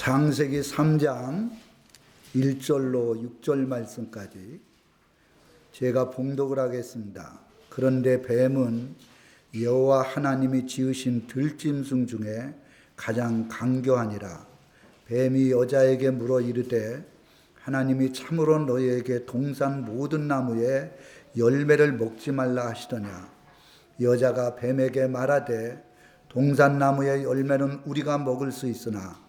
창세기 3장 1절로 6절 말씀까지 제가 봉독을 하겠습니다. 그런데 뱀은 여호와 하나님이 지으신 들짐승 중에 가장 강교하니라. 뱀이 여자에게 물어 이르되 하나님이 참으로 너희에게 동산 모든 나무의 열매를 먹지 말라 하시더냐. 여자가 뱀에게 말하되 동산 나무의 열매는 우리가 먹을 수 있으나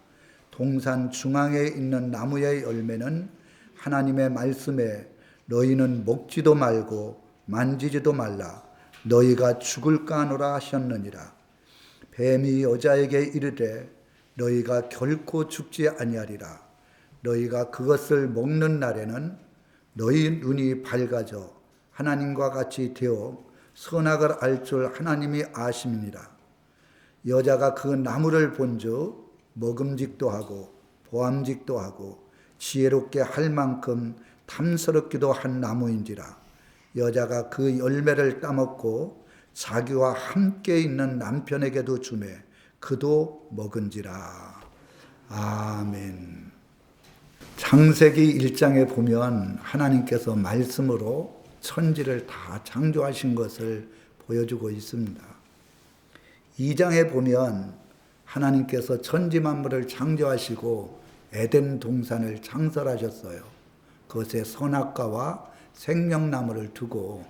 동산 중앙에 있는 나무의 열매는 하나님의 말씀에 너희는 먹지도 말고 만지지도 말라 너희가 죽을까 하노라 하셨느니라. 뱀이 여자에게 이르되 너희가 결코 죽지 아니하리라. 너희가 그것을 먹는 날에는 너희 눈이 밝아져 하나님과 같이 되어 선악을 알 줄 하나님이 아심이니라. 여자가 그 나무를 본즉 먹음직도 하고 보암직도 하고 지혜롭게 할 만큼 탐스럽기도 한 나무인지라. 여자가 그 열매를 따먹고 자기와 함께 있는 남편에게도 주매 그도 먹은지라. 아멘. 창세기 1장에 보면 하나님께서 말씀으로 천지를 다 창조하신 것을 보여주고 있습니다. 2장에 보면 하나님께서 천지 만물을 창조하시고 에덴 동산을 창설하셨어요. 그것에 선악과와 생명나무를 두고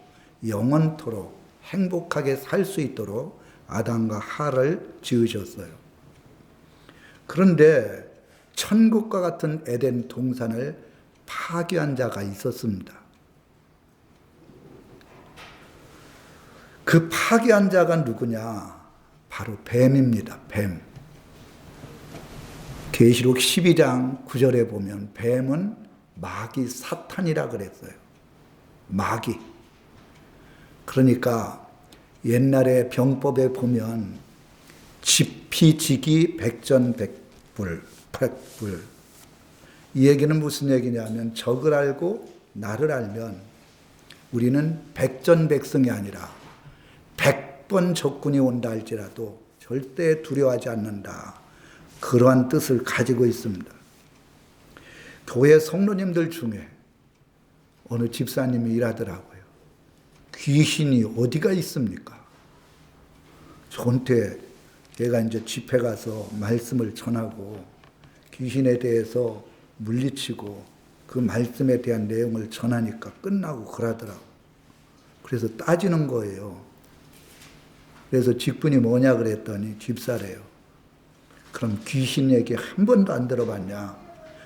영원토록 행복하게 살 수 있도록 아담과 하와를 지으셨어요. 그런데 천국과 같은 에덴 동산을 파괴한 자가 있었습니다. 그 파괴한 자가 누구냐? 바로 뱀입니다. 뱀. 계시록 12장 9절에 보면 뱀은 마귀 사탄이라 그랬어요. 마귀. 그러니까 옛날에 병법에 보면 지피지기 백전백불. 이 얘기는 무슨 얘기냐면 적을 알고 나를 알면 우리는 백전백승이 아니라 100번 적군이 온다 할지라도 절대 두려워하지 않는다. 그러한 뜻을 가지고 있습니다. 교회 성도님들 중에 어느 집사님이 일하더라고요. 귀신이 어디가 있습니까? 저한테 제가 이제 집회 가서 말씀을 전하고 귀신에 대해서 물리치고 그 말씀에 대한 내용을 전하니까 끝나고 그러더라고요. 그래서 따지는 거예요. 그래서 직분이 뭐냐 그랬더니 집사래요. 그럼 귀신 얘기 한 번도 안 들어봤냐?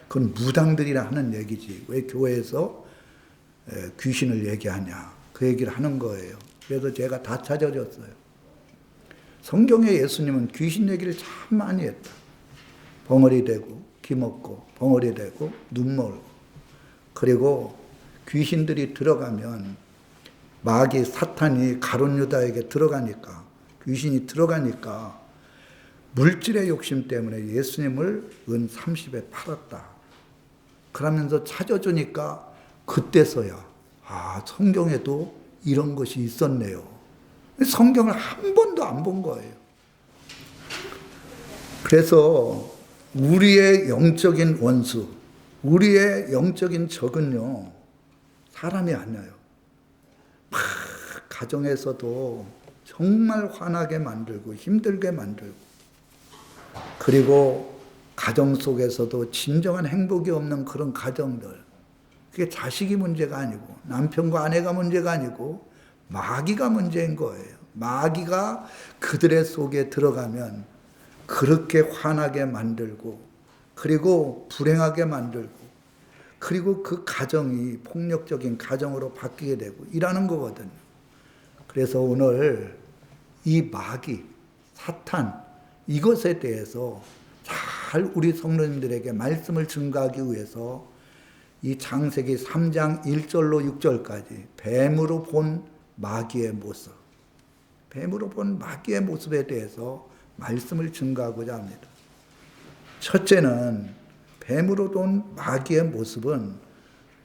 그건 무당들이라 하는 얘기지. 왜 교회에서 귀신을 얘기하냐? 그 얘기를 하는 거예요. 그래서 제가 다 찾아줬어요. 성경에 예수님은 귀신 얘기를 참 많이 했다. 벙어리 되고 기먹고 벙어리 되고 눈멀고 그리고 귀신들이 들어가면 마귀 사탄이 가룟 유다에게 들어가니까 귀신이 들어가니까 물질의 욕심 때문에 예수님을 은 30에 팔았다. 그러면서 찾아주니까 그때서야 성경에도 이런 것이 있었네요. 성경을 한 번도 안 본 거예요. 그래서 우리의 영적인 원수, 우리의 영적인 적은요, 사람이 아니에요. 가정에서도 정말 화나게 만들고 힘들게 만들고 그리고 가정 속에서도 진정한 행복이 없는 그런 가정들, 그게 자식이 문제가 아니고 남편과 아내가 문제가 아니고 마귀가 문제인 거예요. 마귀가 그들의 속에 들어가면 그렇게 화나게 만들고 그리고 불행하게 만들고 그리고 그 가정이 폭력적인 가정으로 바뀌게 되고 이러는 거거든요. 그래서 오늘 이 마귀, 사탄 이것에 대해서 잘 우리 성도님들에게 말씀을 증거하기 위해서 이 창세기 3장 1절로 6절까지 뱀으로 본 마귀의 모습, 뱀으로 본 마귀의 모습에 대해서 말씀을 증거하고자 합니다. 첫째는 뱀으로 본 마귀의 모습은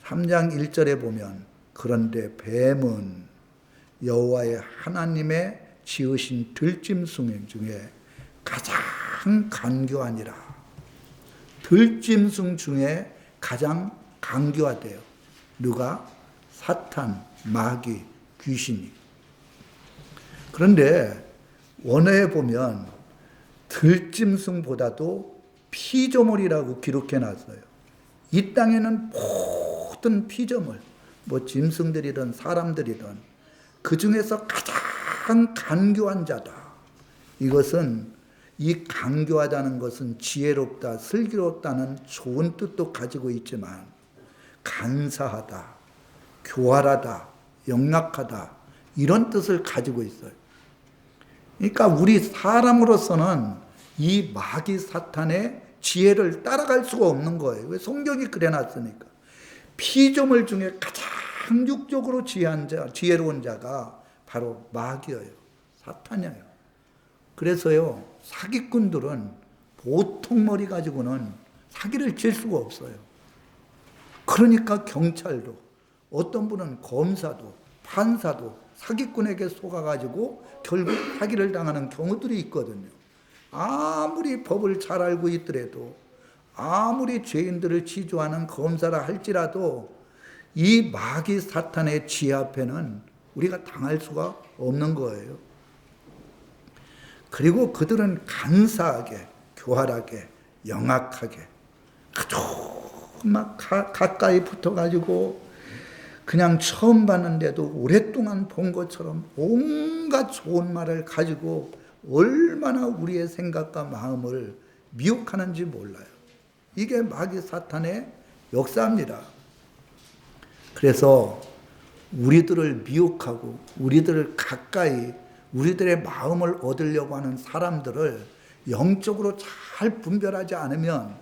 3장 1절에 보면 그런데 뱀은 여호와의 하나님의 지으신 들짐승 중에 가장 간교하니라. 들짐승 중에 가장 강교하대요. 누가? 사탄, 마귀, 귀신이. 그런데 원어에 보면 들짐승보다도 피조물이라고 기록해 놨어요. 이 땅에는 모든 피조물, 짐승들이든 사람들이든 그 중에서 가장 간교한 자다. 이것은 이 간교하다는 것은 지혜롭다, 슬기롭다는 좋은 뜻도 가지고 있지만 간사하다, 교활하다, 영락하다 이런 뜻을 가지고 있어요. 그러니까 우리 사람으로서는 이 마귀 사탄의 지혜를 따라갈 수가 없는 거예요. 왜? 성경이 그래놨으니까. 피조물 중에 가장 육적으로 지혜로운 자가 바로 마귀예요. 사탄이에요. 그래서요, 사기꾼들은 보통 머리 가지고는 사기를 칠 수가 없어요. 그러니까 경찰도, 어떤 분은 검사도, 판사도 사기꾼에게 속아가지고 결국 사기를 당하는 경우들이 있거든요. 아무리 법을 잘 알고 있더라도, 아무리 죄인들을 치조하는 검사라 할지라도 이 마귀 사탄의 지혜 앞에는 우리가 당할 수가 없는 거예요. 그리고 그들은 간사하게, 교활하게, 영악하게 아주 막 가까이 붙어가지고 그냥 처음 봤는데도 오랫동안 본 것처럼 온갖 좋은 말을 가지고 얼마나 우리의 생각과 마음을 미혹하는지 몰라요. 이게 마귀 사탄의 역사입니다. 그래서 우리들을 미혹하고 우리들을 가까이 우리들의 마음을 얻으려고 하는 사람들을 영적으로 잘 분별하지 않으면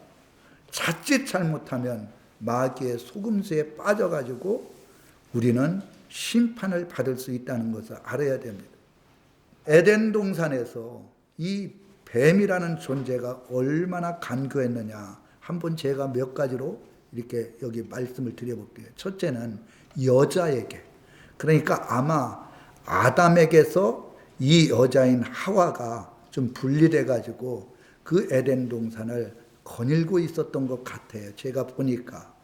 자칫 잘못하면 마귀의 속임수에 빠져가지고 우리는 심판을 받을 수 있다는 것을 알아야 됩니다. 에덴 동산에서 이 뱀이라는 존재가 얼마나 간교했느냐 한번 제가 몇 가지로 이렇게 여기 말씀을 드려볼게요. 첫째는 여자에게, 그러니까 아마 아담에게서 이 여자인 하와가 좀 분리돼 가지고 그 에덴 동산을 거닐고 있었던 것 같아요. 제가 보니까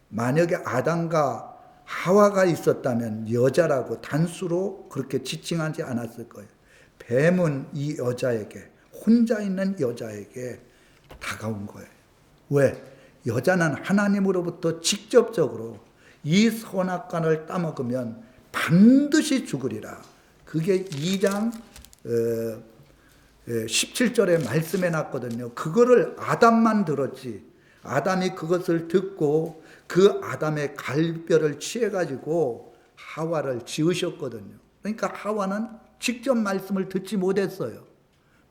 만약에 아담과 하와가 있었다면 여자라고 단수로 그렇게 지칭하지 않았을 거예요. 뱀은 이 여자에게, 혼자 있는 여자에게 다가온 거예요. 왜? 여자는 하나님으로부터 직접적으로 이 선악과를 따먹으면 반드시 죽으리라. 그게 2장 17절에 말씀해 놨거든요. 그거를 아담만 들었지. 아담이 그것을 듣고 그 아담의 갈뼈를 취해가지고 하와를 지으셨거든요. 그러니까 하와는 직접 말씀을 듣지 못했어요.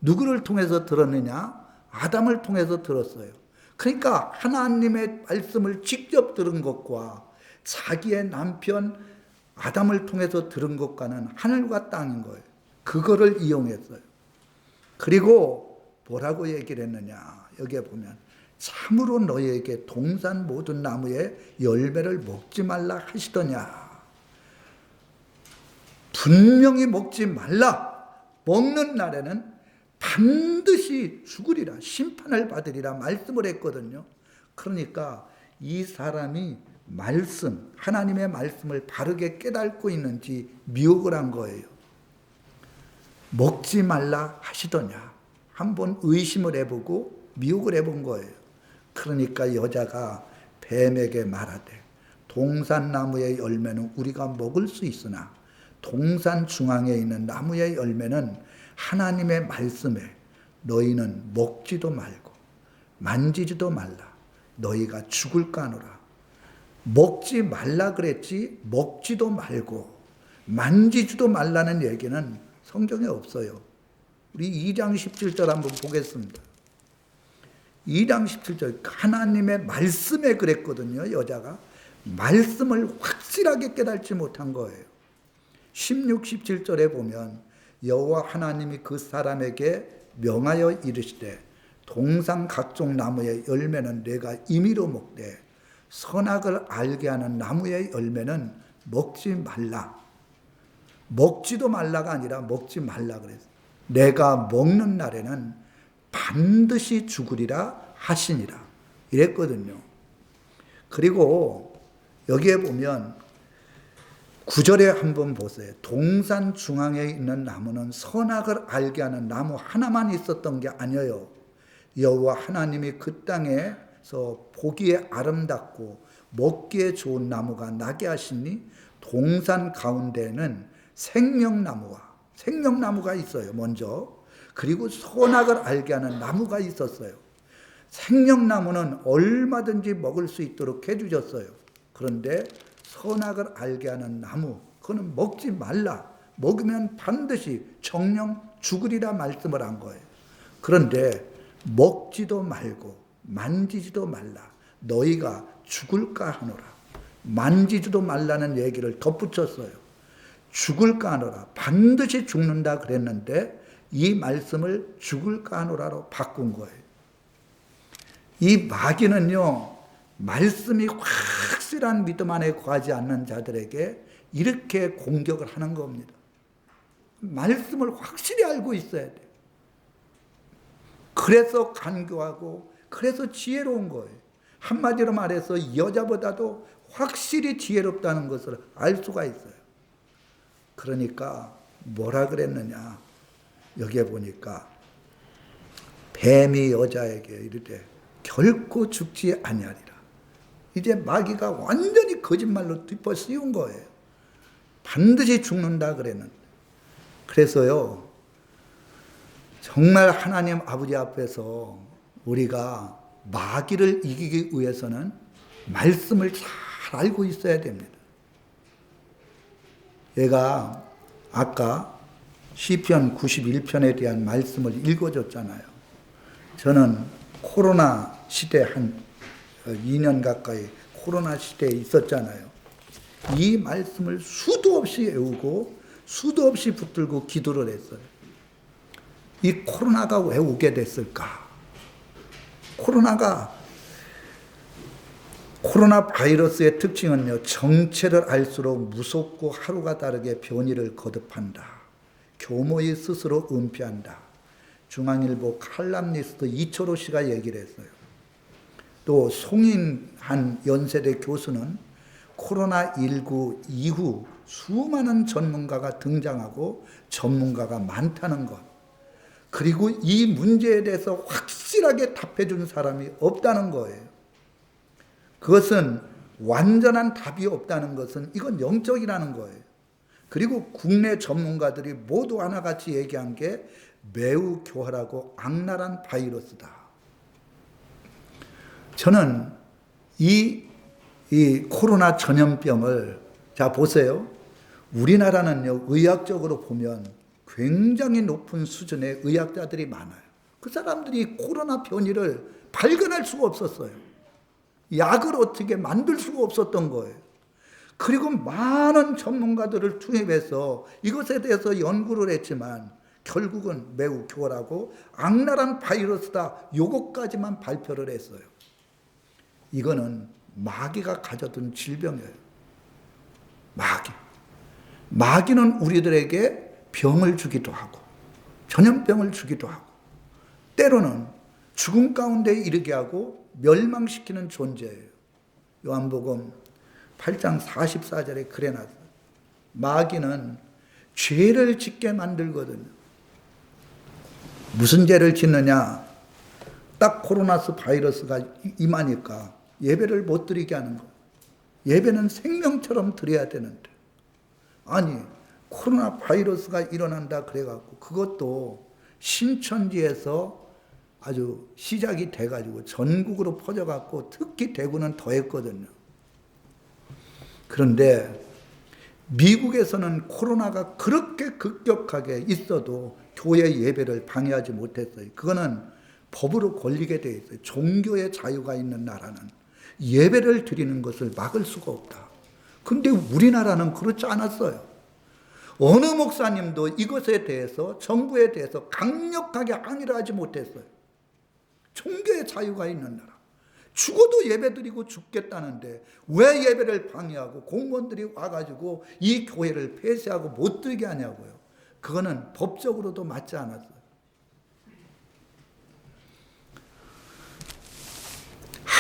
누구를 통해서 들었느냐? 아담을 통해서 들었어요. 그러니까 하나님의 말씀을 직접 들은 것과 자기의 남편 아담을 통해서 들은 것과는 하늘과 땅인 거예요. 그거를 이용했어요. 그리고 뭐라고 얘기를 했느냐? 여기에 보면 참으로 너희에게 동산 모든 나무의 열매를 먹지 말라 하시더냐. 분명히 먹지 말라. 먹는 날에는 반드시 죽으리라, 심판을 받으리라 말씀을 했거든요. 그러니까 이 사람이 말씀, 하나님의 말씀을 바르게 깨닫고 있는지 미혹을 한 거예요. 먹지 말라 하시더냐. 한번 의심을 해보고 미혹을 해본 거예요. 그러니까 여자가 뱀에게 말하되 동산나무의 열매는 우리가 먹을 수 있으나 동산 중앙에 있는 나무의 열매는 하나님의 말씀에 너희는 먹지도 말고 만지지도 말라. 너희가 죽을까 하노라. 먹지 말라 그랬지 먹지도 말고 만지지도 말라는 얘기는 성경에 없어요. 우리 2장 17절 한번 보겠습니다. 2장 17절 하나님의 말씀에 그랬거든요. 여자가 말씀을 확실하게 깨닫지 못한 거예요. 16, 17절에 보면 여호와 하나님이 그 사람에게 명하여 이르시되 동산 각종 나무의 열매는 내가 임의로 먹되 선악을 알게 하는 나무의 열매는 먹지 말라. 먹지도 말라가 아니라 먹지 말라 그랬어요. 내가 먹는 날에는 반드시 죽으리라 하시니라. 이랬거든요. 그리고 여기에 보면 9절에 한번 보세요. 동산 중앙에 있는 나무는 선악을 알게 하는 나무 하나만 있었던 게 아니에요. 여호와 하나님이 그 땅에서 보기에 아름답고 먹기에 좋은 나무가 나게 하시니 동산 가운데는 생명나무가 있어요. 먼저. 그리고 선악을 알게 하는 나무가 있었어요. 생명나무는 얼마든지 먹을 수 있도록 해주셨어요. 그런데 선악을 알게 하는 나무, 그거는 먹지 말라. 먹으면 반드시 정령 죽으리라 말씀을 한 거예요. 그런데 먹지도 말고 만지지도 말라. 너희가 죽을까 하노라. 만지지도 말라는 얘기를 덧붙였어요. 죽을까 하노라. 반드시 죽는다 그랬는데 이 말씀을 죽을까 하노라로 바꾼 거예요. 이 마귀는요, 말씀이 확실한 믿음 안에 거하지 않는 자들에게 이렇게 공격을 하는 겁니다. 말씀을 확실히 알고 있어야 돼요. 그래서 간교하고 그래서 지혜로운 거예요. 한마디로 말해서 여자보다도 확실히 지혜롭다는 것을 알 수가 있어요. 그러니까 뭐라 그랬느냐, 여기에 보니까 뱀이 여자에게 이르되 결코 죽지 아니하리라. 이제 마귀가 완전히 거짓말로 덮어 씌운 거예요. 반드시 죽는다 그랬는데. 그래서요, 정말 하나님 아버지 앞에서 우리가 마귀를 이기기 위해서는 말씀을 잘 알고 있어야 됩니다. 얘가 아까 시편 91편에 대한 말씀을 읽어줬잖아요. 저는 코로나 시대 한 2년 가까이 코로나 시대에 있었잖아요. 이 말씀을 수도 없이 외우고 수도 없이 붙들고 기도를 했어요. 이 코로나가 왜 오게 됐을까? 코로나 바이러스의 특징은요, 정체를 알수록 무섭고 하루가 다르게 변이를 거듭한다. 교모의 스스로 은폐한다. 중앙일보 칼럼니스트 이철호 씨가 얘기를 했어요. 또 송인 한 연세대 교수는 코로나19 이후 수많은 전문가가 등장하고 전문가가 많다는 것, 그리고 이 문제에 대해서 확실하게 답해준 사람이 없다는 거예요. 그것은 완전한 답이 없다는 것은 이건 영적이라는 거예요. 그리고 국내 전문가들이 모두 하나같이 얘기한 게 매우 교활하고 악랄한 바이러스다. 저는 이 코로나 전염병을, 자 보세요. 우리나라는요, 의학적으로 보면 굉장히 높은 수준의 의학자들이 많아요. 그 사람들이 코로나 변이를 발견할 수가 없었어요. 약을 어떻게 만들 수가 없었던 거예요. 그리고 많은 전문가들을 투입해서 이것에 대해서 연구를 했지만 결국은 매우 교활하고 악랄한 바이러스다, 요것까지만 발표를 했어요. 이거는 마귀가 가져둔 질병이에요. 마귀는 우리들에게 병을 주기도 하고 전염병을 주기도 하고 때로는 죽음 가운데 이르게 하고 멸망시키는 존재예요. 요한복음 8장 44절에 그래 놨어요. 마귀는 죄를 짓게 만들거든요. 무슨 죄를 짓느냐? 딱 코로나 바이러스가 임하니까 예배를 못 드리게 하는 거예요. 예배는 생명처럼 드려야 되는데, 아니 코로나 바이러스가 일어난다 그래갖고 그것도 신천지에서 아주 시작이 돼가지고 전국으로 퍼져갖고 특히 대구는 더했거든요. 그런데 미국에서는 코로나가 그렇게 급격하게 있어도 교회 예배를 방해하지 못했어요. 그거는 법으로 걸리게 돼 있어요. 종교의 자유가 있는 나라는 예배를 드리는 것을 막을 수가 없다. 근데 우리나라는 그렇지 않았어요. 어느 목사님도 이것에 대해서, 정부에 대해서 강력하게 항의를 하지 못했어요. 종교의 자유가 있는 나라. 죽어도 예배드리고 죽겠다는데 왜 예배를 방해하고 공무원들이 와가지고 이 교회를 폐쇄하고 못 들게 하냐고요. 그거는 법적으로도 맞지 않았어요.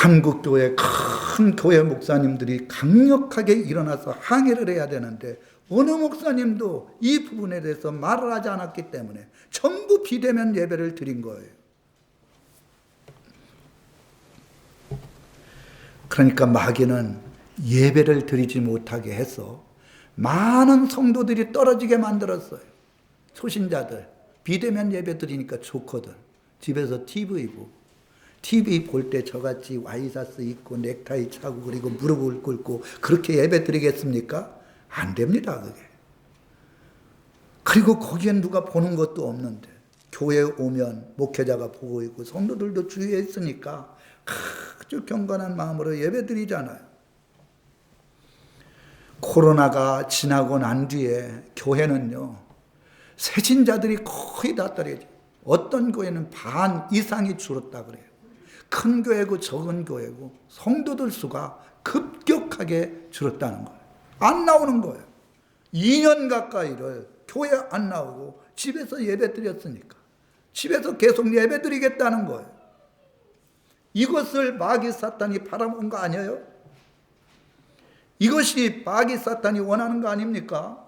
한국교회 큰 교회 목사님들이 강력하게 일어나서 항의를 해야 되는데 어느 목사님도 이 부분에 대해서 말을 하지 않았기 때문에 전부 비대면 예배를 드린 거예요. 그러니까 마귀는 예배를 드리지 못하게 해서 많은 성도들이 떨어지게 만들었어요. 초신자들 비대면 예배 드리니까 좋거든. 집에서 TV 보고, TV 볼 때 저같이 와이셔츠 입고 넥타이 차고 그리고 무릎을 꿇고 그렇게 예배 드리겠습니까? 안 됩니다, 그게. 그리고 거기엔 누가 보는 것도 없는데 교회에 오면 목회자가 보고 있고 성도들도 주위에 있으니까 아주 경건한 마음으로 예배 드리잖아요. 코로나가 지나고 난 뒤에 교회는요, 새신자들이 거의 다 떨어져요. 어떤 교회는 반 이상이 줄었다 그래요. 큰 교회고 적은 교회고 성도들 수가 급격하게 줄었다는 거예요. 안 나오는 거예요. 2년 가까이를 교회 안 나오고 집에서 예배 드렸으니까 집에서 계속 예배 드리겠다는 거예요. 이것을 마귀 사탄이 바라본 거 아니에요? 이것이 마귀 사탄이 원하는 거 아닙니까?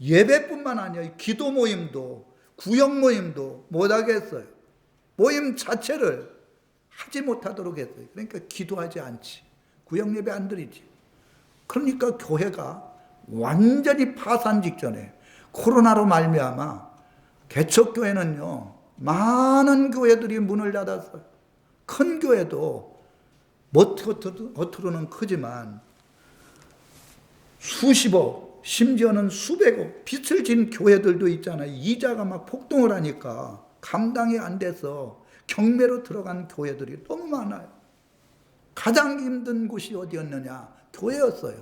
예배뿐만 아니라 기도 모임도 구역 모임도 못하게 했어요. 모임 자체를 하지 못하도록 했어요. 그러니까 기도하지 않지. 구역 예배 안 드리지. 그러니까 교회가 완전히 파산 직전에 코로나로 말미암아 개척교회는요, 많은 교회들이 문을 닫았어요. 큰 교회도 겉으로는 크지만 수십억, 심지어는 수백억 빚을 진 교회들도 있잖아요. 이자가 막 폭등을 하니까 감당이 안 돼서 경매로 들어간 교회들이 너무 많아요. 가장 힘든 곳이 어디였느냐? 교회였어요.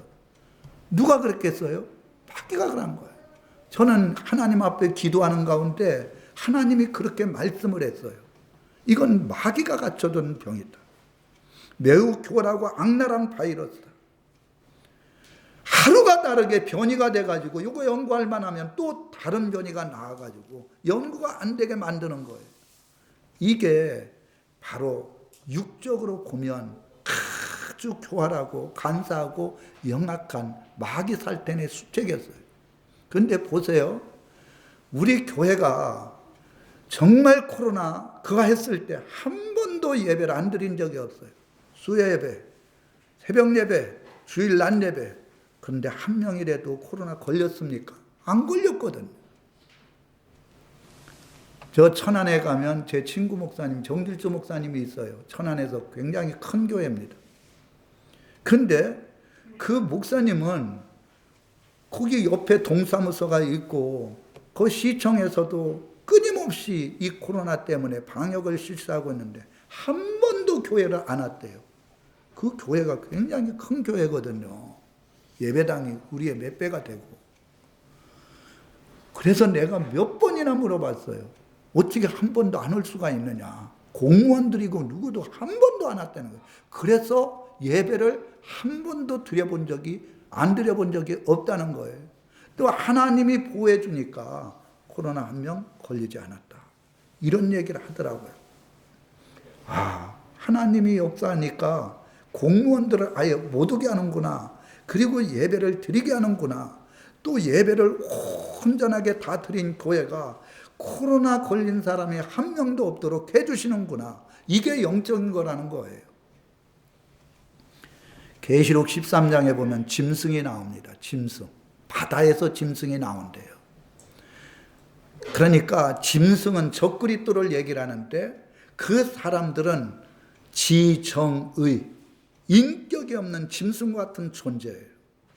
누가 그랬겠어요? 마귀가 그런 거예요. 저는 하나님 앞에 기도하는 가운데 하나님이 그렇게 말씀을 했어요. 이건 마귀가 갖춰둔 병이다. 매우 교활하고 악랄한 바이러스다. 하루가 다르게 변이가 돼가지고 이거 연구할 만하면 또 다른 변이가 나와가지고 연구가 안 되게 만드는 거예요. 이게 바로 육적으로 보면 아주 교활하고 간사하고 영악한 마귀 살텐의 수책이었어요. 그런데 보세요. 우리 교회가 정말 코로나 그가 했을 때 한 번도 예배를 안 드린 적이 없어요. 수요 예배, 새벽 예배, 주일 낮 예배. 그런데 한 명이라도 코로나 걸렸습니까? 안 걸렸거든요. 저 천안에 가면 제 친구 목사님, 정길주 목사님이 있어요. 천안에서 굉장히 큰 교회입니다. 근데 그 목사님은 거기 옆에 동사무소가 있고 그 시청에서도 끊임없이 이 코로나 때문에 방역을 실시하고 있는데 한 번도 교회를 안 왔대요. 그 교회가 굉장히 큰 교회거든요. 예배당이 우리의 몇 배가 되고. 그래서 내가 몇 번이나 물어봤어요. 어떻게 한 번도 안 올 수가 있느냐. 공무원들이고 누구도 한 번도 안 왔다는 거예요. 그래서 예배를 한 번도 안 드려본 적이 없다는 거예요. 또 하나님이 보호해 주니까 코로나 한 명 걸리지 않았다. 이런 얘기를 하더라고요. 하나님이 역사하니까 공무원들을 아예 못 오게 하는구나. 그리고 예배를 드리게 하는구나. 또 예배를 온전하게 다 드린 교회가 코로나 걸린 사람이 한 명도 없도록 해주시는구나. 이게 영적인 거라는 거예요. 계시록 13장에 보면 짐승이 나옵니다. 짐승. 바다에서 짐승이 나온대요. 그러니까 짐승은 적그리스도를 얘기를 하는데 그 사람들은 지정의, 인격이 없는 짐승 같은 존재예요.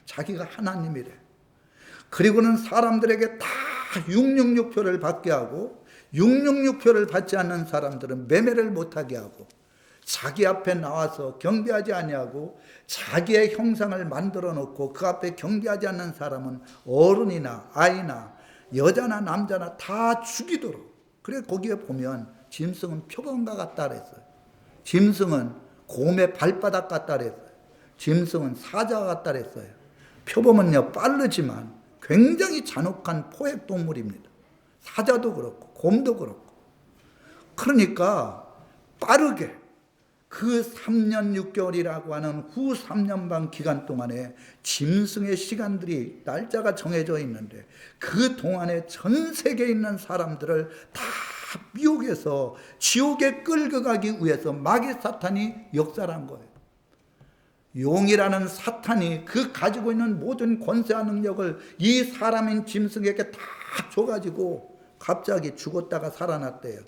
자기가 하나님이래. 그리고는 사람들에게 다 666표를 받게 하고 666표를 받지 않는 사람들은 매매를 못하게 하고 자기 앞에 나와서 경배하지 아니하고 자기의 형상을 만들어 놓고 그 앞에 경배하지 않는 사람은 어른이나 아이나 여자나 남자나 다 죽이도록. 그래 거기에 보면 짐승은 표범과 같다 그랬어요. 짐승은 곰의 발바닥 같다 그랬어요. 짐승은 사자 같다 그랬어요. 표범은요 빠르지만 굉장히 잔혹한 포획동물입니다. 사자도 그렇고 곰도 그렇고. 그러니까 빠르게 그 3년 6개월이라고 하는 후 3년 반 기간 동안에 짐승의 시간들이 날짜가 정해져 있는데 그 동안에 전 세계에 있는 사람들을 다 미혹해서 지옥에 끌고 가기 위해서 마귀 사탄이 역사를 한 거예요. 용이라는 사탄이 그 가지고 있는 모든 권세와 능력을 이 사람인 짐승에게 다 줘가지고 갑자기 죽었다가 살아났대요.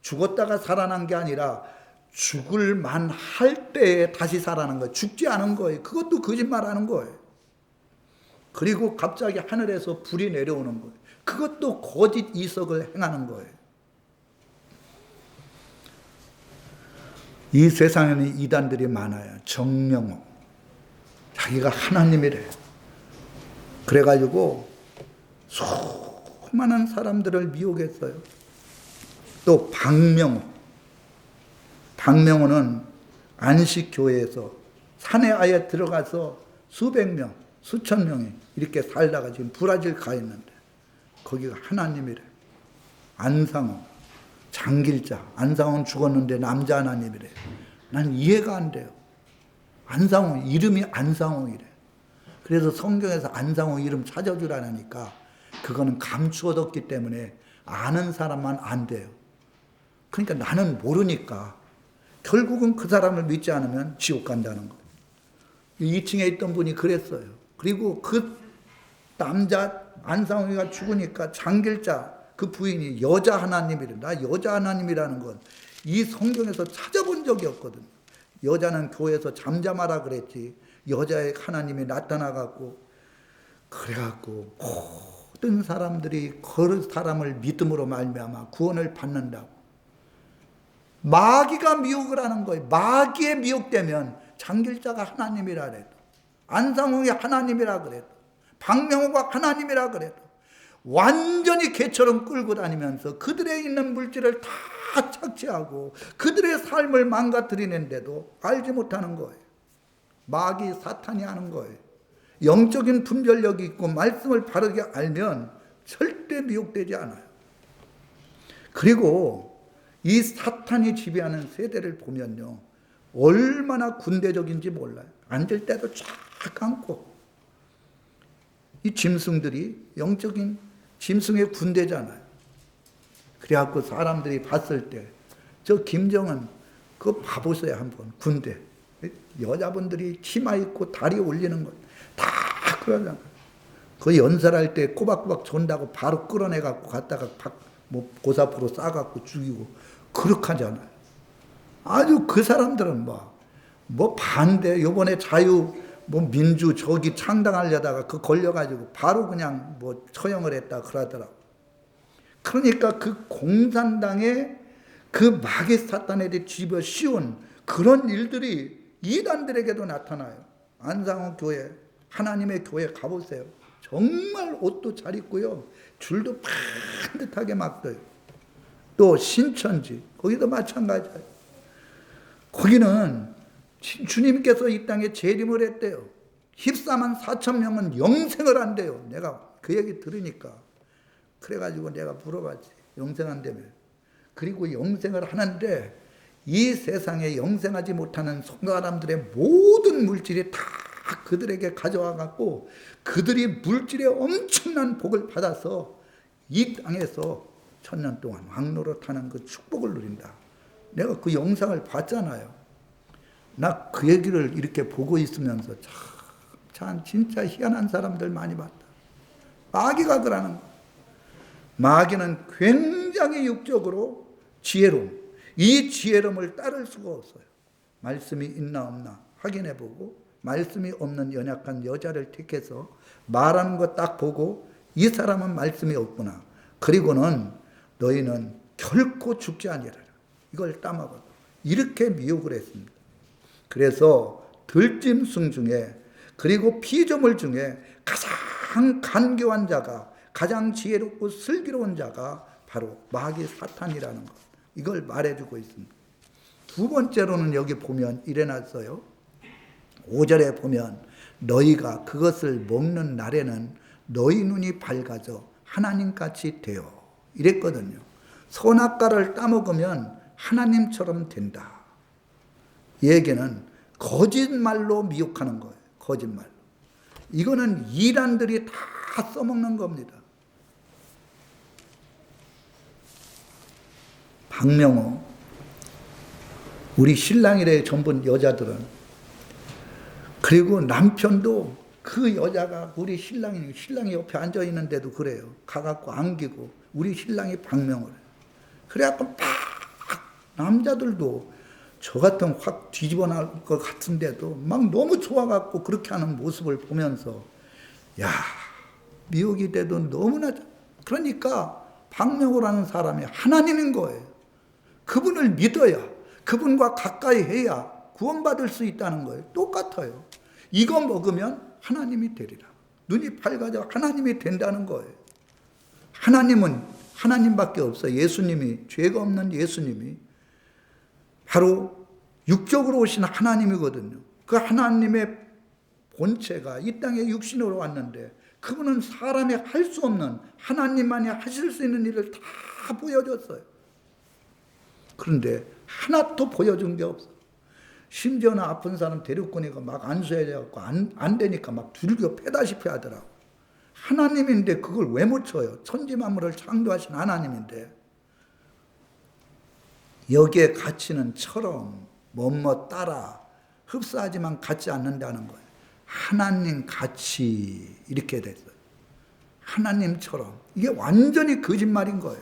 죽었다가 살아난 게 아니라 죽을 만할 때에 다시 살아난 거예요. 죽지 않은 거예요. 그것도 거짓말하는 거예요. 그리고 갑자기 하늘에서 불이 내려오는 거예요. 그것도 거짓 이석을 행하는 거예요. 이 세상에는 이단들이 많아요. 정명호 자기가 하나님이래요. 그래가지고 수많은 사람들을 미혹했어요. 또 박명호는 안식교회에서 산에 아예 들어가서 수백 명, 수천 명이 이렇게 살다가 지금 브라질 가 있는데 거기가 하나님이래. 안상호, 장길자, 안상호는 죽었는데 남자 하나님이래. 난 이해가 안 돼요. 안상호, 이름이 안상호이래. 그래서 성경에서 안상호 이름 찾아주라니까 그거는 감추어뒀기 때문에 아는 사람만 안 돼요. 그러니까 나는 모르니까 결국은 그 사람을 믿지 않으면 지옥 간다는 거예요. 2층에 있던 분이 그랬어요. 그리고 그 남자 안상호가 죽으니까 장길자 그 부인이 여자 하나님이래. 나 여자 하나님이라는 건 이 성경에서 찾아본 적이 없거든. 여자는 교회에서 잠잠하라 그랬지. 여자의 하나님이 나타나갖고 그래갖고 모든 사람들이 그 사람을 믿음으로 말미암아 구원을 받는다고. 마귀가 미혹을 하는 거예요. 마귀에 미혹되면 장길자가 하나님이라 그래도, 안상홍이 하나님이라 그래도, 박명호가 하나님이라 그래도 완전히 개처럼 끌고 다니면서 그들의 있는 물질을 다 착취하고 그들의 삶을 망가뜨리는데도 알지 못하는 거예요. 마귀 사탄이 하는 거예요. 영적인 분별력이 있고 말씀을 바르게 알면 절대 미혹되지 않아요. 그리고 이 사탄이 지배하는 세대를 보면요, 얼마나 군대적인지 몰라요. 앉을 때도 쫙 앉고. 이 짐승들이 영적인 짐승의 군대잖아요. 그래갖고 사람들이 봤을 때 저 김정은 그거 봐보세요 한번. 군대 여자분들이 치마 입고 다리 올리는 거 다 그러잖아요. 그 연설할 때 꼬박꼬박 존다고 바로 끌어내갖고 갔다가 고사포로 싸갖고 죽이고 그렇게 하잖아요. 아주 그 사람들은 뭐 반대 요번에 자유 민주 저기 창당하려다가 그 걸려가지고 바로 그냥 처형을 했다 그러더라고. 그러니까 그 공산당의 그 마귀 사탄에 집어 씌운 그런 일들이 이단들에게도 나타나요. 안상호 교회, 하나님의 교회 가보세요. 정말 옷도 잘 입고요. 줄도 반듯하게 막어요. 또 신천지, 거기도 마찬가지예요. 거기는 주님께서 이 땅에 재림을 했대요. 14만 4천 명은 영생을 한대요. 내가 그 얘기 들으니까. 그래가지고 내가 물어봤지. 영생한다며. 그리고 영생을 하는데 이 세상에 영생하지 못하는 사람들의 모든 물질이 다 그들에게 가져와 갖고 그들이 물질의 엄청난 복을 받아서 이 땅에서 1000년 동안 왕노릇하는 그 축복을 누린다. 내가 그 영상을 봤잖아요. 나 그 얘기를 이렇게 보고 있으면서 참 진짜 희한한 사람들 많이 봤다. 마귀가 그러는 거야. 마귀는 굉장히 육적으로 지혜로움. 이 지혜로움을 따를 수가 없어요. 말씀이 있나 없나 확인해보고 말씀이 없는 연약한 여자를 택해서 말하는 거 딱 보고 이 사람은 말씀이 없구나. 그리고는 너희는 결코 죽지 아니하리라. 이걸 따먹어. 이렇게 미혹을 했습니다. 그래서 들짐승 중에 그리고 피조물 중에 가장 간교한 자가 가장 지혜롭고 슬기로운 자가 바로 마귀 사탄이라는 것. 이걸 말해주고 있습니다. 두 번째로는 여기 보면 이래놨어요. 5절에 보면 너희가 그것을 먹는 날에는 너희 눈이 밝아져 하나님같이 되어 이랬거든요. 선악과를 따먹으면 하나님처럼 된다. 얘기는 거짓말로 미혹하는 거예요. 거짓말로. 이거는 이단들이 다 써먹는 겁니다. 박명호, 우리 신랑이래 전부 여자들은, 그리고 남편도 그 여자가 우리 신랑이 옆에 앉아 있는데도 그래요. 가갖고 안기고 우리 신랑이 박명호래. 그래갖고 막 남자들도 저 같으면 확 뒤집어 나올 것 같은데도 막 너무 좋아갖고 그렇게 하는 모습을 보면서 야, 미혹이 돼도 너무나. 그러니까 박명호라는 사람이 하나님인 거예요. 그분을 믿어야, 그분과 가까이 해야 구원받을 수 있다는 거예요. 똑같아요. 이거 먹으면 하나님이 되리라. 눈이 밝아져 하나님이 된다는 거예요. 하나님은 하나님밖에 없어요. 예수님이, 죄가 없는 예수님이 바로 육적으로 오신 하나님이거든요. 그 하나님의 본체가 이 땅에 육신으로 왔는데 그분은 사람이 할 수 없는, 하나님만이 하실 수 있는 일을 다 보여줬어요. 그런데 하나도 보여준 게 없어. 심지어는 아픈 사람 데리고니까 막 안수해야 돼갖고 안 되니까 막 두들겨 패다시피 하더라고. 하나님인데 그걸 왜 못 쳐요? 천지 만물을 창조하신 하나님인데. 여기에 가치는 처럼 뭐뭐 따라 흡사하지만 같지 않는다는 거예요. 하나님 같이 이렇게 됐어요. 하나님처럼. 이게 완전히 거짓말인 거예요.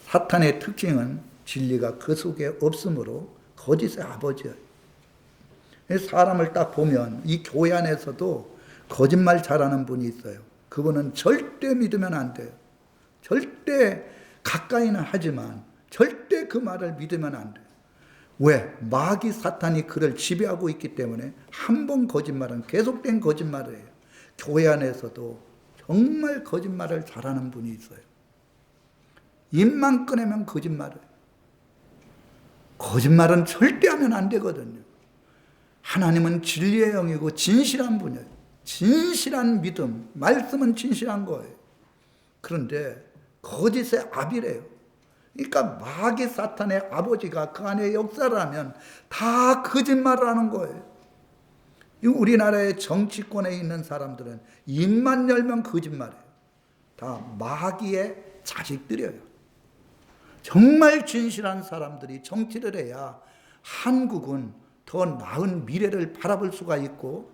사탄의 특징은 진리가 그 속에 없으므로 거짓의 아버지예요. 사람을 딱 보면 이 교회 안에서도 거짓말 잘하는 분이 있어요. 그분은 절대 믿으면 안 돼요. 절대 가까이는 하지만 절대 그 말을 믿으면 안 돼요. 왜? 마귀 사탄이 그를 지배하고 있기 때문에 한 번 거짓말은 계속된 거짓말이에요. 교회 안에서도 정말 거짓말을 잘하는 분이 있어요. 입만 꺼내면 거짓말이에요. 거짓말은 절대 하면 안 되거든요. 하나님은 진리의 영이고 진실한 분이에요. 진실한 믿음, 말씀은 진실한 거예요. 그런데 거짓의 아비래요. 그러니까 마귀 사탄의 아버지가 그 안에 역사를 하면 다 거짓말을 하는 거예요. 우리나라의 정치권에 있는 사람들은 입만 열면 거짓말이에요. 다 마귀의 자식들이에요. 정말 진실한 사람들이 정치를 해야 한국은 더 나은 미래를 바라볼 수가 있고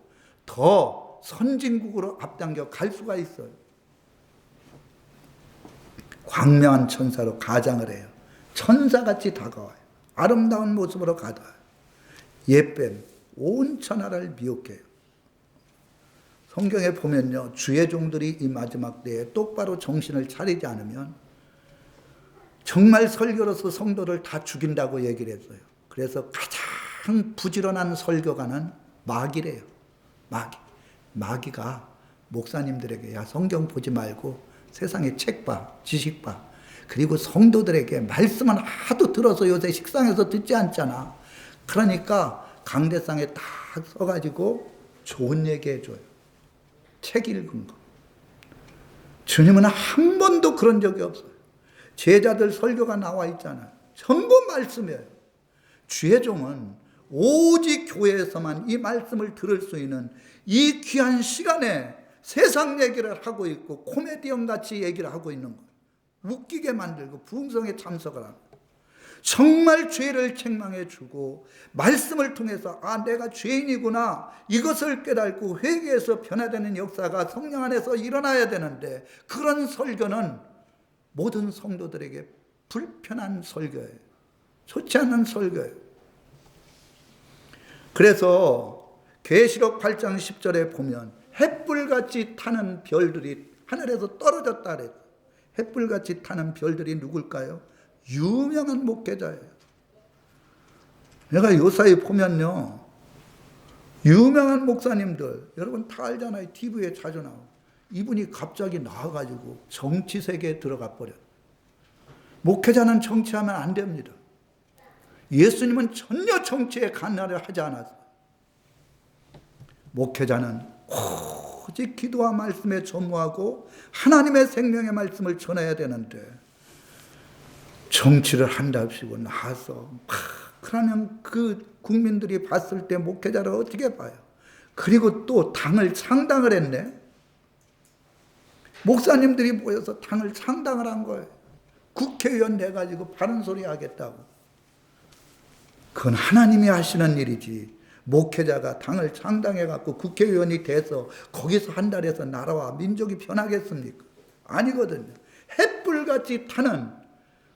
더 선진국으로 앞당겨 갈 수가 있어요. 광명한 천사로 가장을 해요. 천사같이 다가와요. 아름다운 모습으로 가다와요. 예뱀, 온 천하를 미혹해요. 성경에 보면요, 주의 종들이 이 마지막 때에 똑바로 정신을 차리지 않으면 정말 설교로서 성도를 다 죽인다고 얘기를 했어요. 그래서 가장 부지런한 설교가는 마귀래요. 마귀가 목사님들에게 야, 성경 보지 말고 세상에 책 봐, 지식 봐. 그리고 성도들에게 말씀은 하도 들어서 요새 식상에서 듣지 않잖아. 그러니까 강대상에 딱 써가지고 좋은 얘기 해줘요. 책 읽은 거. 주님은 한 번도 그런 적이 없어요. 제자들 설교가 나와 있잖아요. 전부 말씀이에요. 주의 종은 오직 교회에서만 이 말씀을 들을 수 있는 이 귀한 시간에 세상 얘기를 하고 있고 코미디언 같이 얘기를 하고 있는 거예요. 웃기게 만들고 부흥성에 참석을 하고 정말 죄를 책망해 주고 말씀을 통해서 아, 내가 죄인이구나 이것을 깨닫고 회개해서 변화되는 역사가 성령 안에서 일어나야 되는데 그런 설교는 모든 성도들에게 불편한 설교예요. 좋지 않은 설교예요. 그래서 계시록 8장 10절에 보면 햇불같이 타는 별들이 하늘에서 떨어졌다 그랬어요. 햇불같이 타는 별들이 누굴까요? 유명한 목회자예요. 내가 요사이 보면요, 유명한 목사님들 여러분 다 알잖아요. TV에 자주 나오고. 이분이 갑자기 나와가지고 정치 세계에 들어가 버려요. 목회자는 정치하면 안 됩니다. 예수님은 전혀 정치에 관여를 하지 않았어요. 목회자는 오직 기도와 말씀에 전무하고 하나님의 생명의 말씀을 전해야 되는데 정치를 한답시고 나와서 막 그러면 그 국민들이 봤을 때 목회자를 어떻게 봐요? 그리고 또 당을 창당을 했네. 목사님들이 모여서 당을 창당을 한 거예요. 국회의원 돼가지고 바른 소리 하겠다고. 그건 하나님이 하시는 일이지. 목회자가 당을 창당해갖고 국회의원이 돼서 거기서 한 달에서 나라와 민족이 변하겠습니까? 아니거든요. 햇불같이 타는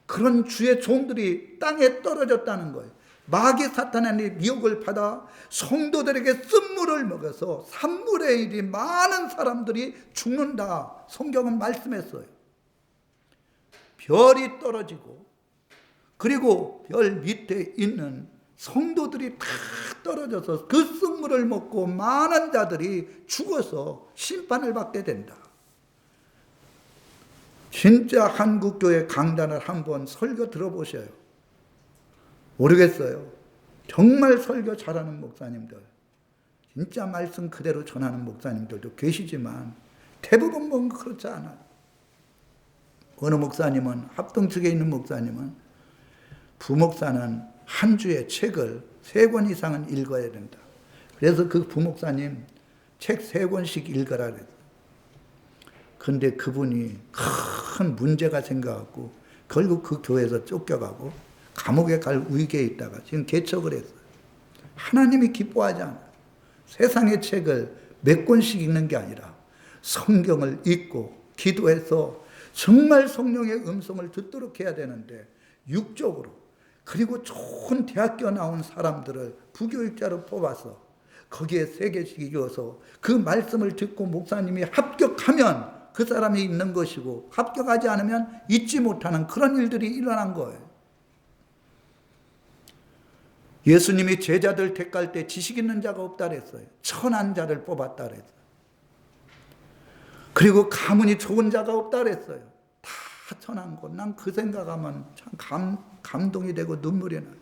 그런 주의 종들이 땅에 떨어졌다는 거예요. 마귀 사탄의 미혹을 받아 성도들에게 쓴물을 먹여서 3분의 1이 많은 사람들이 죽는다. 성경은 말씀했어요. 별이 떨어지고 그리고 별 밑에 있는 성도들이 다 떨어져서 그 쓴물을 먹고 많은 자들이 죽어서 심판을 받게 된다. 진짜 한국교회 강단을 한번 설교 들어보셔요. 모르겠어요. 정말 설교 잘하는 목사님들, 진짜 말씀 그대로 전하는 목사님들도 계시지만 대부분 뭐 그렇지 않아요. 어느 목사님은, 합동 측에 있는 목사님은 부목사는 한 주에 책을 3권 이상은 읽어야 된다. 그래서 그 부목사님 책 3권씩 읽으라 그랬어요. 그런데 그분이 큰 문제가 생겨갖고 결국 그 교회에서 쫓겨가고 감옥에 갈 위기에 있다가 지금 개척을 했어요. 하나님이 기뻐하지 않아요. 세상의 책을 몇 권씩 읽는 게 아니라 성경을 읽고 기도해서 정말 성령의 음성을 듣도록 해야 되는데 육적으로, 그리고 좋은 대학교 나온 사람들을 부교육자로 뽑아서 거기에 3개씩 이어서 그 말씀을 듣고 목사님이 합격하면 그 사람이 있는 것이고 합격하지 않으면 잊지 못하는 그런 일들이 일어난 거예요. 예수님이 제자들 택할 때 지식 있는 자가 없다 그랬어요. 천한 자를 뽑았다 그랬어요. 그리고 가문이 좋은 자가 없다 그랬어요. 다 천한 것. 난 그 생각하면 참 감동이 되고 눈물이 나요.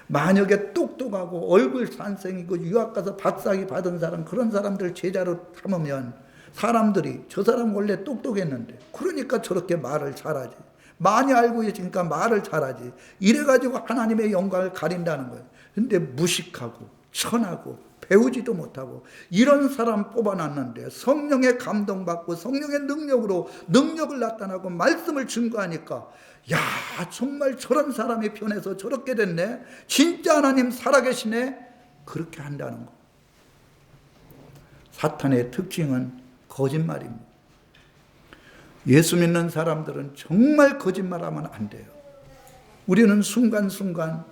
만약에 똑똑하고 얼굴 산생이고 유학 가서 박사학위 받은 사람, 그런 사람들 제자로 삼으면 사람들이 저 사람 원래 똑똑했는데 그러니까 저렇게 말을 잘하지, 많이 알고 있으니까 말을 잘하지, 이래가지고 하나님의 영광을 가린다는 거예요. 근데 무식하고 천하고 배우지도 못하고 이런 사람 뽑아놨는데 성령의 감동받고 성령의 능력으로 능력을 나타나고 말씀을 증거하니까 야, 정말 저런 사람이 변해서 저렇게 됐네, 진짜 하나님 살아계시네, 그렇게 한다는 거. 사탄의 특징은 거짓말입니다. 예수 믿는 사람들은 정말 거짓말하면 안 돼요. 우리는 순간순간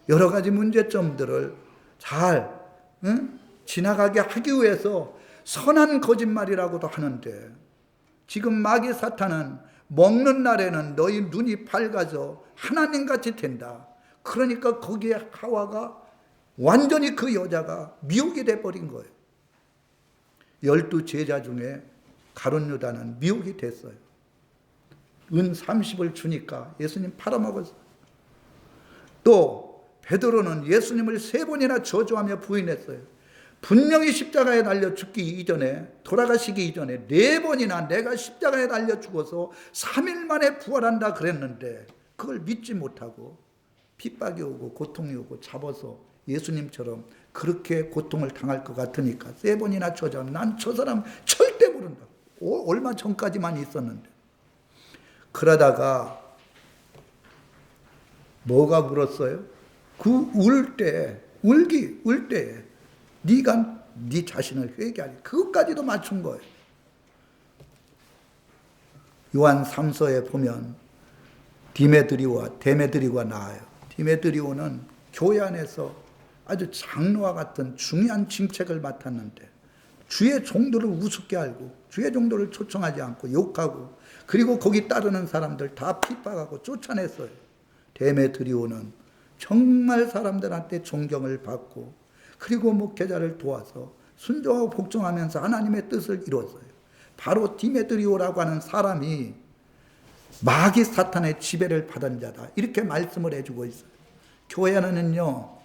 여러 가지 문제점들을 잘 지나가게 하기 위해서 선한 거짓말이라고도 하는데, 지금 마귀 사탄은 먹는 날에는 너희 눈이 밝아져 하나님같이 된다. 그러니까 거기에 하와가 완전히 그 여자가 미혹이 돼버린 거예요. 12 제자 중에 가룟 유다는 미혹이 됐어요. 은 30을 주니까 예수님 팔아먹었어요. 또 베드로는 예수님을 3번이나 저주하며 부인했어요. 분명히 십자가에 달려 죽기 이전에, 돌아가시기 이전에 4번이나 내가 십자가에 달려 죽어서 3일 만에 부활한다 그랬는데 그걸 믿지 못하고 핍박이 오고 고통이 오고 잡아서 예수님처럼 그렇게 고통을 당할 것 같으니까 3번이나 저주하면 난 저 사람 절대 모른다. 얼마 전까지만 있었는데. 그러다가 뭐가 물었어요? 그 울 때 네가 네 자신을 회개하리, 그것까지도 맞춘 거예요. 요한 3서에 보면 디메드리오와 데메드리오가 나와요. 디메드리오는 교회 안에서 아주 장로와 같은 중요한 직책을 맡았는데 주의 종들을 우습게 알고 주의 종들을 초청하지 않고 욕하고 그리고 거기 따르는 사람들 다 핍박하고 쫓아냈어요. 데메드리오는 정말 사람들한테 존경을 받고 그리고 목회자를 도와서 순종하고 복종하면서 하나님의 뜻을 이뤘어요. 바로 디메드리오라고 하는 사람이 마귀 사탄의 지배를 받은 자다, 이렇게 말씀을 해주고 있어요. 교회는요,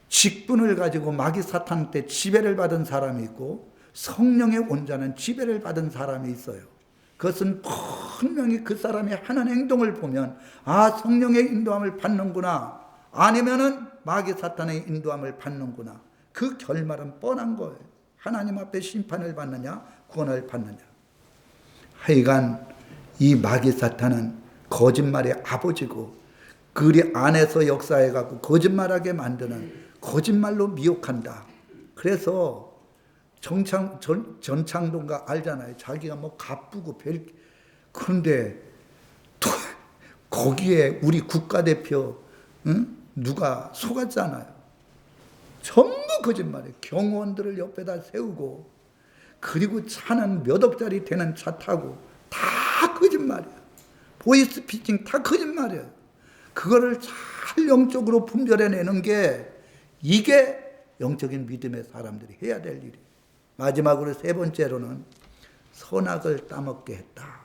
직분을 가지고 마귀 사탄한테 지배를 받은 사람이 있고 성령의 온자는 지배를 받은 사람이 있어요. 그것은 분명히 그 사람이 하는 행동을 보면 아, 성령의 인도함을 받는구나, 아니면은 마귀 사탄의 인도함을 받는구나. 그 결말은 뻔한 거예요. 하나님 앞에 심판을 받느냐 구원을 받느냐. 하여간 이 마귀 사탄은 거짓말의 아버지고 그리 안에서 역사해갖고 거짓말하게 만드는, 거짓말로 미혹한다. 그래서 전창동가 알잖아요. 자기가 뭐 가쁘고 그런데 또 거기에 우리 국가대표 누가 속았잖아요. 전부 거짓말이에요. 경호원들을 옆에다 세우고, 그리고 차는 몇 억짜리 되는 차 타고 다 거짓말이에요. 보이스피싱 다 거짓말이에요. 그거를 잘 영적으로 분별해내는 게, 이게 영적인 믿음의 사람들이 해야 될 일이에요. 마지막으로 세 번째로는 선악을 따먹게 했다.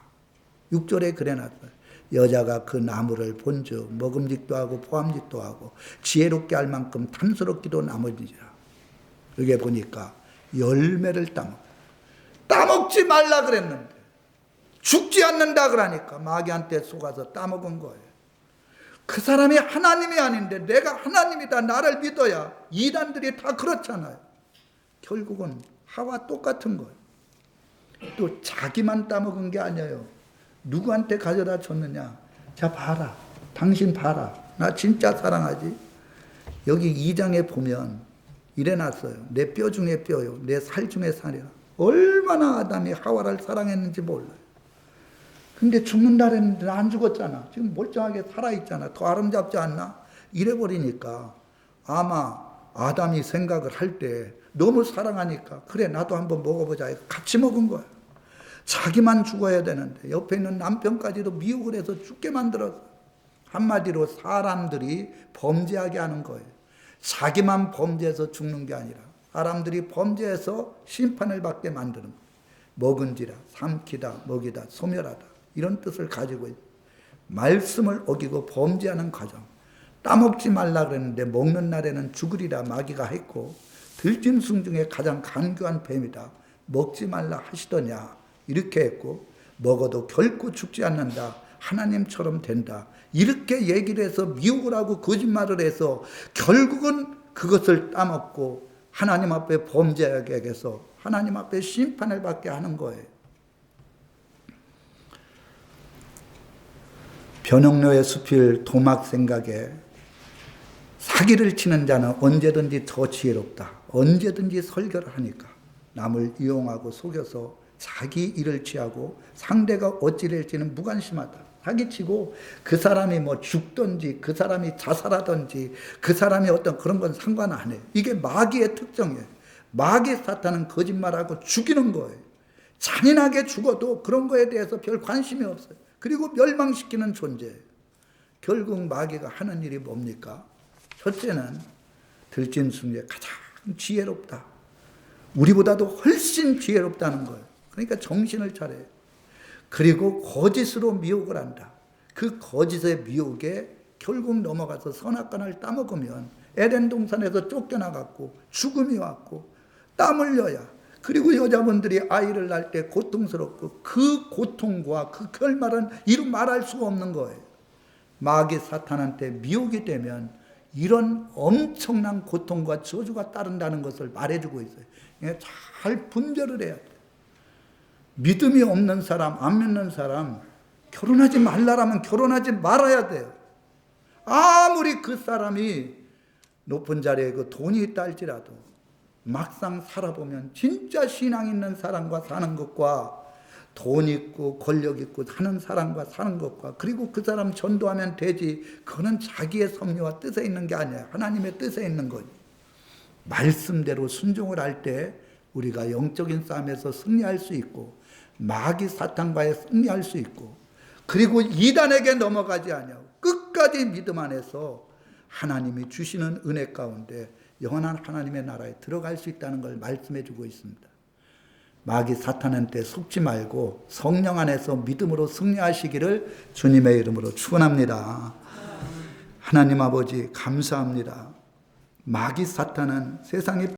6절에 그래놨어요. 여자가 그 나무를 본즉 먹음직도 하고 포함직도 하고 지혜롭게 할 만큼 탐스럽기도 나머지라. 여기 보니까 열매를 따먹지 말라 그랬는데 죽지 않는다 그러니까 마귀한테 속아서 따먹은 거예요. 그 사람이 하나님이 아닌데 내가 하나님이다, 나를 믿어야. 이단들이 다 그렇잖아요. 결국은 하와 똑같은 거예요. 또 자기만 따먹은 게 아니에요. 누구한테 가져다 줬느냐. 자 봐라, 당신 봐라, 나 진짜 사랑하지. 여기 2장에 보면 이래놨어요. 내 뼈 중에 뼈요, 내 살 중에 살이라. 얼마나 아담이 하와를 사랑했는지 몰라요. 근데 죽는다 그랬는데 안 죽었잖아. 지금 멀쩡하게 살아있잖아. 더 아름답지 않나? 이래버리니까 아마 아담이 생각을 할 때 너무 사랑하니까 그래 나도 한번 먹어보자 해서 같이 먹은 거야. 자기만 죽어야 되는데 옆에 있는 남편까지도 미혹을 해서 죽게 만들었어. 한마디로 사람들이 범죄하게 하는 거예요. 자기만 범죄해서 죽는 게 아니라 사람들이 범죄해서 심판을 받게 만드는 거예요. 먹은지라, 삼키다, 먹이다, 소멸하다, 이런 뜻을 가지고 있어요. 말씀을 어기고 범죄하는 과정. 따먹지 말라 그랬는데 먹는 날에는 죽으리라 마귀가 했고, 들짐승 중에 가장 간교한 뱀이다, 먹지 말라 하시더냐 이렇게 했고, 먹어도 결코 죽지 않는다, 하나님처럼 된다, 이렇게 얘기를 해서 미혹을 하고 거짓말을 해서 결국은 그것을 따먹고 하나님 앞에 범죄하게 해서 하나님 앞에 심판을 받게 하는 거예요. 변형로의 수필 도막 생각에 사기를 치는 자는 언제든지 더 지혜롭다. 언제든지 설교를 하니까 남을 이용하고 속여서 자기 일을 취하고 상대가 어찌될지는 무관심하다. 사기치고 그 사람이 뭐 죽든지 그 사람이 자살하든지 그 사람이 어떤 그런 건 상관 안 해요. 이게 마귀의 특징이에요. 마귀 사탄은 거짓말하고 죽이는 거예요. 잔인하게 죽어도 그런 거에 대해서 별 관심이 없어요. 그리고 멸망시키는 존재예요. 결국 마귀가 하는 일이 뭡니까? 첫째는 들짐승 중에 가장 지혜롭다. 우리보다도 훨씬 지혜롭다는 거예요. 그러니까 정신을 차려요. 그리고 거짓으로 미혹을 한다. 그 거짓의 미혹에 결국 넘어가서 선악과를 따먹으면 에덴 동산에서 쫓겨나갔고 죽음이 왔고 땀 흘려야, 그리고 여자분들이 아이를 낳을 때 고통스럽고 그 고통과 그 결말은 이루 말할 수가 없는 거예요. 마귀 사탄한테 미혹이 되면 이런 엄청난 고통과 저주가 따른다는 것을 말해주고 있어요. 잘 분별을 해야 돼요. 믿음이 없는 사람, 안 믿는 사람, 결혼하지 말라라면 결혼하지 말아야 돼요. 아무리 그 사람이 높은 자리에 그 돈이 있다 할지라도 막상 살아보면 진짜 신앙 있는 사람과 사는 것과 돈 있고 권력 있고 하는 사람과 사는 것과, 그리고 그 사람 전도하면 되지, 그거는 자기의 섭리와 뜻에 있는 게 아니야. 하나님의 뜻에 있는 거지. 말씀대로 순종을 할 때 우리가 영적인 싸움에서 승리할 수 있고 마귀 사탄과의 승리할 수 있고, 그리고 이단에게 넘어가지 아니하고 끝까지 믿음 안에서 하나님이 주시는 은혜 가운데 영원한 하나님의 나라에 들어갈 수 있다는 걸 말씀해 주고 있습니다. 마귀 사탄한테 속지 말고 성령 안에서 믿음으로 승리하시기를 주님의 이름으로 축원합니다. 하나님 아버지 감사합니다. 마귀 사탄은 세상에